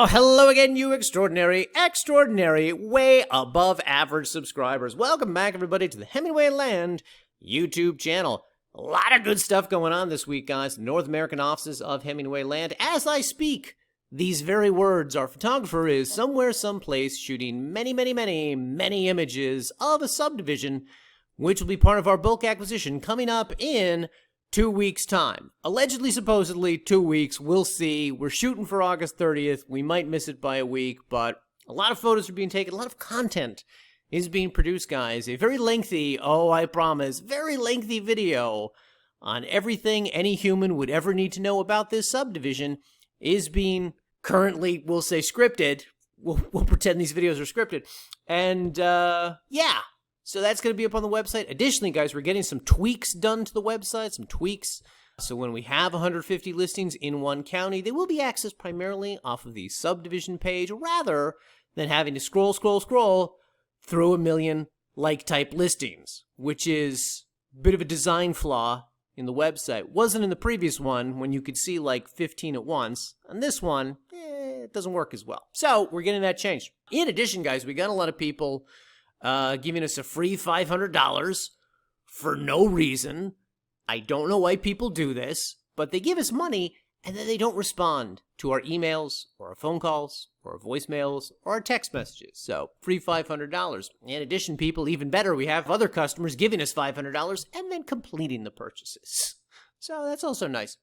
Oh, hello again, you extraordinary, way above average subscribers. Welcome back, everybody, to the Hemingway Land YouTube channel. A lot of good stuff going on this week, guys. The North American offices of Hemingway Land. As I speak these very words, our photographer is somewhere, someplace, shooting many images of a subdivision, which will be part of our bulk acquisition coming up in 2 weeks' time. Allegedly, supposedly, 2 weeks. We'll see. We're shooting for August 30th. We might miss it by a week, but a lot of photos are being taken. A lot of content is being produced, guys. A very lengthy, I promise, very lengthy video on everything any human would ever need to know about this subdivision is being currently, we'll say, scripted. We'll pretend these videos are scripted. And, yeah. So that's going to be up on the website. Additionally, guys, we're getting some tweaks done to the website, some tweaks. So when we have 150 listings in one county, they will be accessed primarily off of the subdivision page rather than having to scroll through a million like-type listings, which is a bit of a design flaw in the website. Wasn't in the previous one when you could see like 15 at once. On this one, it doesn't work as well. So we're getting that changed. In addition, guys, we got a lot of people giving us a free $500 for no reason. I don't know why people do this, but they give us money and then they don't respond to our emails or our phone calls or our voicemails or our text messages. So free $500. In addition, people, even better, we have other customers giving us $500 and then completing the purchases. So that's also nice.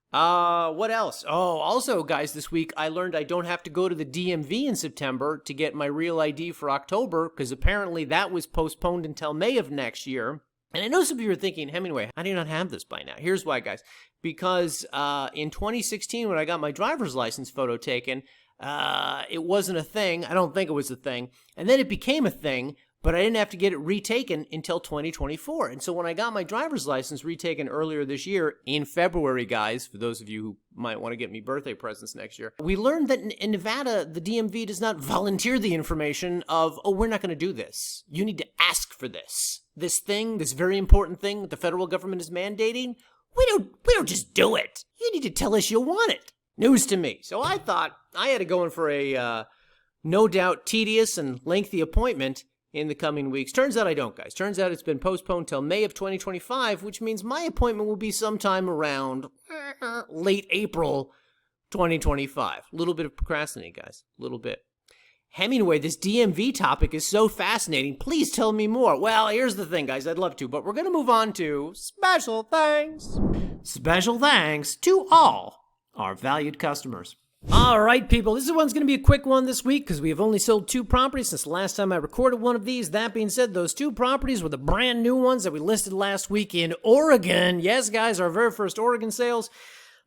What else? Oh, also, guys, this week I learned I don't have to go to the DMV in September to get my real ID for October, because apparently that was postponed until May of next year. And I know some of you are thinking, Hemingway, how do you not have this by now? Here's why, guys. Because in 2016, when I got my driver's license photo taken, it wasn't a thing. I don't think it was a thing. And then it became a thing, but I didn't have to get it retaken until 2024. And so when I got my driver's license retaken earlier this year, in February, guys, for those of you who might want to get me birthday presents next year, we learned that in Nevada, the DMV does not volunteer the information of, oh, we're not going to do this. You need to ask for this. This thing, this very important thing that the federal government is mandating, we don't just do it. You need to tell us you want it. News to me. So I thought I had to go in for a no doubt tedious and lengthy appointment in the coming weeks. Turns out I don't, guys. Turns out it's been postponed till May of 2025, which means my appointment will be sometime around late April 2025. A little bit of procrastinating, guys. A little bit. Hemingway, this DMV topic is so fascinating. Please tell me more. Well, here's the thing, guys. I'd love to, but we're going to move on to special thanks. Special thanks to all our valued customers. All right, people, this one's going to be a quick one this week because we have only sold 2 properties since the last time I recorded one of these. That being said, those 2 properties were the brand new ones that we listed last week in Oregon. Yes, guys, our very first Oregon sales.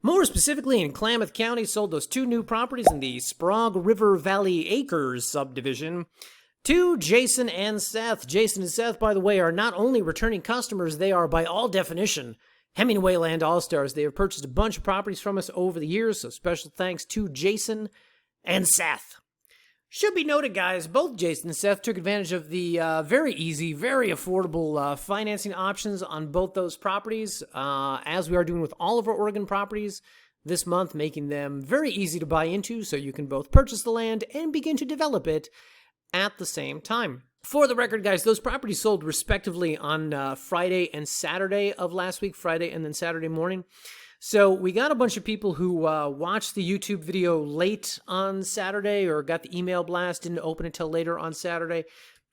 More specifically, in Klamath County, sold those 2 new properties in the Sprague River Valley Acres subdivision to Jason and Seth. Jason and Seth, by the way, are not only returning customers, they are, by all definition, Hemingway Land All-Stars. They have purchased a bunch of properties from us over the years, so special thanks to Jason and Seth. Should be noted, guys, both Jason and Seth took advantage of the very easy, very affordable financing options on both those properties, as we are doing with all of our Oregon properties this month, making them very easy to buy into so you can both purchase the land and begin to develop it at the same time. For the record, guys, those properties sold respectively on Friday and Saturday of last week, Friday and then Saturday morning. So we got a bunch of people who watched the YouTube video late on Saturday or got the email blast, didn't open it till later on Saturday.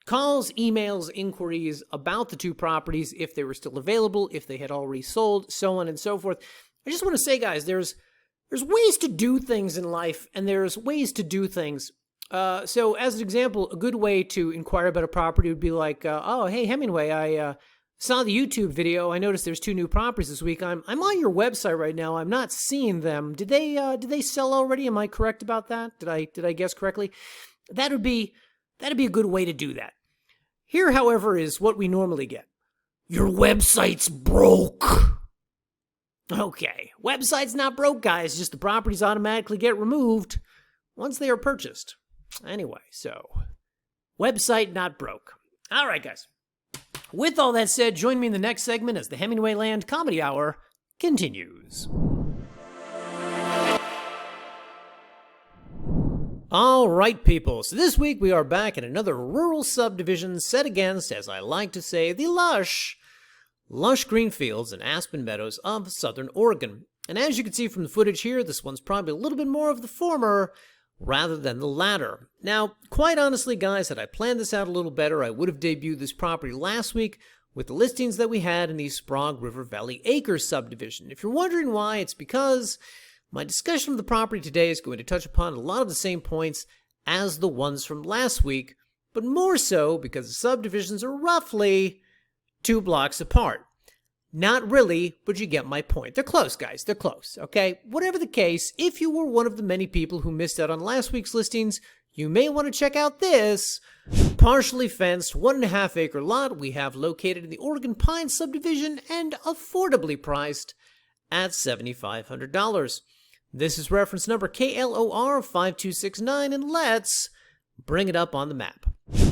Calls, emails, inquiries about the 2 properties, if they were still available, if they had already sold, so on and so forth. I just want to say, guys, there's ways to do things in life, and there's ways to do things. So as an example, a good way to inquire about a property would be like, oh, hey, Hemingway, I saw the YouTube video. I noticed there's 2 new properties this week. I'm on your website right now. I'm not seeing them. Did they sell already? Am I correct about that? Did I guess correctly? That'd be a good way to do that. Here, however, is what we normally get. Your website's broke. Okay, website's not broke, guys. Just the properties automatically get removed once they are purchased. Anyway, so website not broke. All right, guys. With all that said, join me in the next segment as the Hemingway Land Comedy Hour continues. All right, people, so this week we are back in another rural subdivision set against, as I like to say, the lush green fields and aspen meadows of southern Oregon. And as you can see from the footage here, this one's probably a little bit more of the former rather than the latter. Now, quite honestly, guys, had I planned this out a little better, I would have debuted this property last week with the listings that we had in the Sprague River Valley Acre subdivision. If you're wondering why, it's because my discussion of the property today is going to touch upon a lot of the same points as the ones from last week, but more so because the subdivisions are roughly 2 blocks apart. Not really, but you get my point. They're close, guys. They're close, okay? Whatever the case, if you were one of the many people who missed out on last week's listings, you may want to check out this partially fenced 1.5 acre lot we have located in the Oregon Pine subdivision and affordably priced at $7,500. This is reference number KLOR5269, and let's bring it up on the map.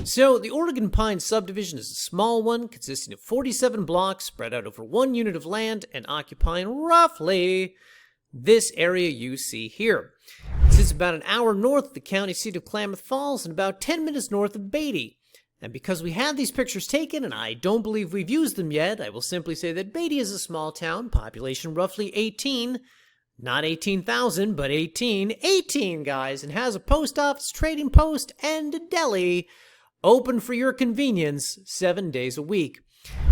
So, the Oregon Pine subdivision is a small one, consisting of 47 blocks spread out over 1 unit of land and occupying roughly this area you see here. It sits about an hour north of the county seat of Klamath Falls and about 10 minutes north of Beatty. And because we had these pictures taken and I don't believe we've used them yet, I will simply say that Beatty is a small town, population roughly 18. Not 18,000, but 18. 18, guys, and has a post office, trading post, and a deli open for your convenience 7 days a week.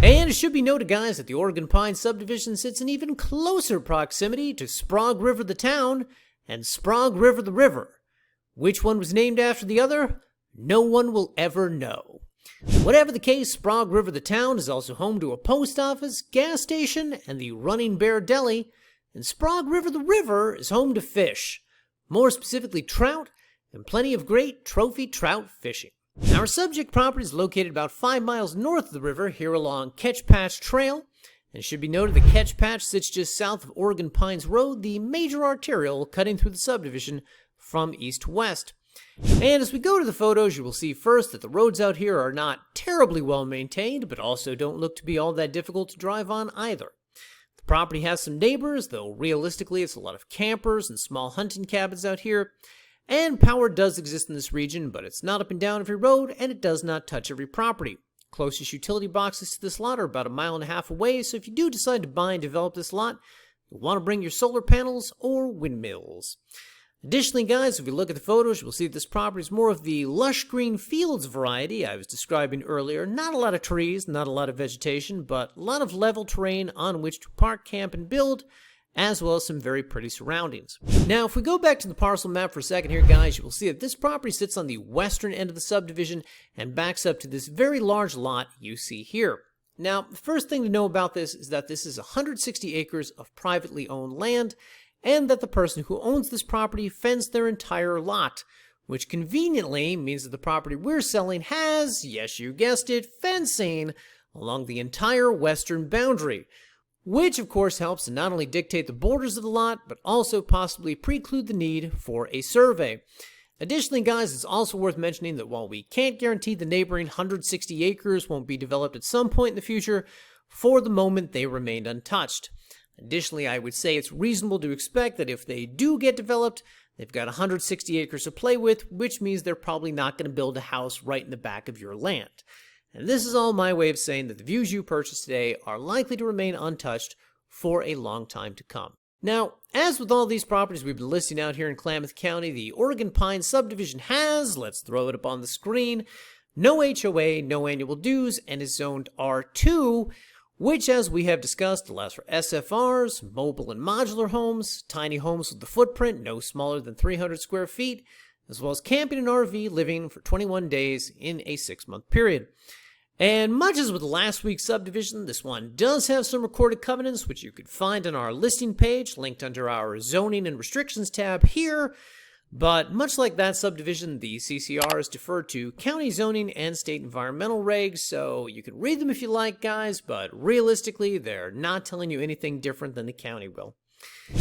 And it should be noted, guys, that the Oregon Pine subdivision sits in even closer proximity to Sprague River the town and Sprague River the river. Which one was named after the other? No one will ever know. Whatever the case, Sprague River the town is also home to a post office, gas station, and the Running Bear Deli. And Sprague River the river is home to fish, more specifically trout, and plenty of great trophy trout fishing. Our subject property is located about 5 miles north of the river here along Ketch Patch Trail, and it should be noted that Ketch Patch sits just south of Oregon Pines Road, the major arterial cutting through the subdivision from east to west. And as we go to the photos, you will see first that the roads out here are not terribly well maintained, but also don't look to be all that difficult to drive on either. The property has some neighbors, though realistically it's a lot of campers and small hunting cabins out here. And power does exist in this region, but it's not up and down every road, and it does not touch every property. Closest utility boxes to this lot are about 1.5 miles away, so if you do decide to buy and develop this lot, you'll want to bring your solar panels or windmills. Additionally, guys, if we look at the photos, you will see that this property is more of the lush green fields variety I was describing earlier. Not a lot of trees, not a lot of vegetation, but a lot of level terrain on which to park, camp, and build, as well as some very pretty surroundings. Now, if we go back to the parcel map for a second here, guys, you will see that this property sits on the western end of the subdivision and backs up to this very large lot you see here. Now, the first thing to know about this is that this is 160 acres of privately owned land, and that the person who owns this property fenced their entire lot, which conveniently means that the property we're selling has, yes, you guessed it, fencing along the entire western boundary, which of course helps to not only dictate the borders of the lot, but also possibly preclude the need for a survey. Additionally, guys, it's also worth mentioning that while we can't guarantee the neighboring 160 acres won't be developed at some point in the future, for the moment they remained untouched. Additionally, I would say it's reasonable to expect that if they do get developed, they've got 160 acres to play with, which means they're probably not going to build a house right in the back of your land. And this is all my way of saying that the views you purchase today are likely to remain untouched for a long time to come. Now, as with all these properties we've been listing out here in Klamath County, the Oregon Pine subdivision has, let's throw it up on the screen, no HOA, no annual dues, and is zoned R2, which, as we have discussed, allows for SFRs, mobile and modular homes, tiny homes with a footprint no smaller than 300 square feet, as well as camping and RV living for 21 days in a 6-month period. And much as with last week's subdivision, this one does have some recorded covenants, which you could find on our listing page, linked under our Zoning and Restrictions tab here. But much like that subdivision, the CCR is deferred to county zoning and state environmental regs, so you can read them if you like, guys, but realistically, they're not telling you anything different than the county will.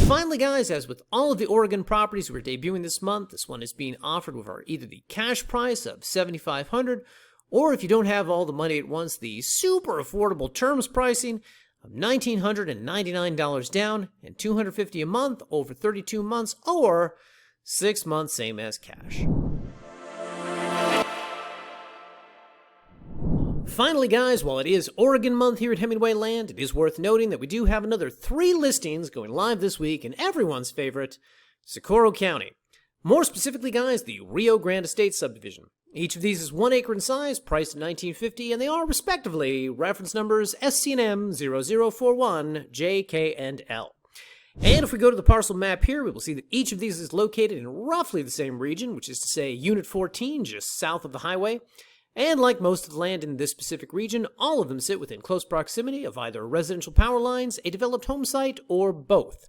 Finally, guys, as with all of the Oregon properties we're debuting this month, this one is being offered with either the cash price of $7,500, or if you don't have all the money at once, the super affordable terms pricing of $1,999 down and $250 a month over 32 months, or 6 months, same as cash. Finally, guys, while it is Oregon month here at Hemingway Land, it is worth noting that we do have another 3 listings going live this week in everyone's favorite, Socorro County. More specifically, guys, the Rio Grande Estate subdivision. Each of these is 1 acre in size, priced at $19.50, and they are respectively reference numbers SCNM 0041, J, K, and L. And if we go to the parcel map here, we will see that each of these is located in roughly the same region, which is to say Unit 14, just south of the highway. And like most of the land in this specific region, all of them sit within close proximity of either residential power lines, a developed home site, or both.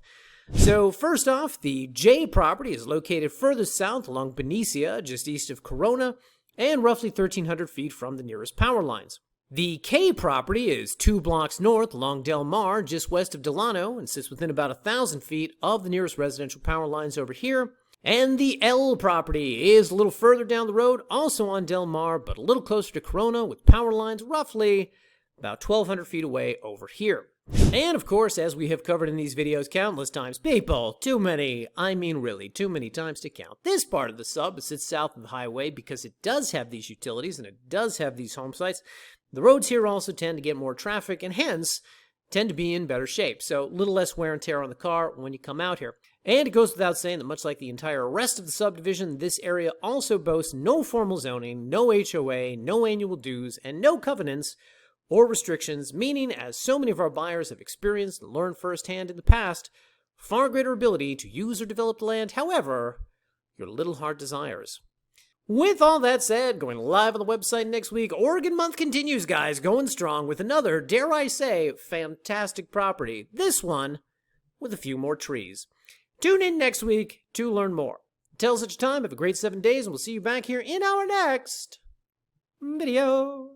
So first off, the J property is located further south along Benicia, just east of Corona, and roughly 1,300 feet from the nearest power lines. The K property is 2 blocks north along Del Mar, just west of Delano, and sits within about 1,000 feet of the nearest residential power lines over here. And the L property is a little further down the road, also on Del Mar, but a little closer to Corona, with power lines roughly about 1,200 feet away over here. And of course, as we have covered in these videos countless times, people, too many, I mean really too many times to count. This part of the sub sits south of the highway because it does have these utilities and it does have these home sites. The roads here also tend to get more traffic and hence tend to be in better shape, so a little less wear and tear on the car when you come out here. And it goes without saying that much like the entire rest of the subdivision, this area also boasts no formal zoning, no HOA, no annual dues, and no covenants or restrictions, meaning, as so many of our buyers have experienced and learned firsthand in the past, far greater ability to use or develop the land however your little heart desires. With all that said, going live on the website next week, Oregon month continues, guys, going strong with another, dare I say, fantastic property. This one with a few more trees. Tune in next week to learn more. Until such time, have a great 7 days, and we'll see you back here in our next video.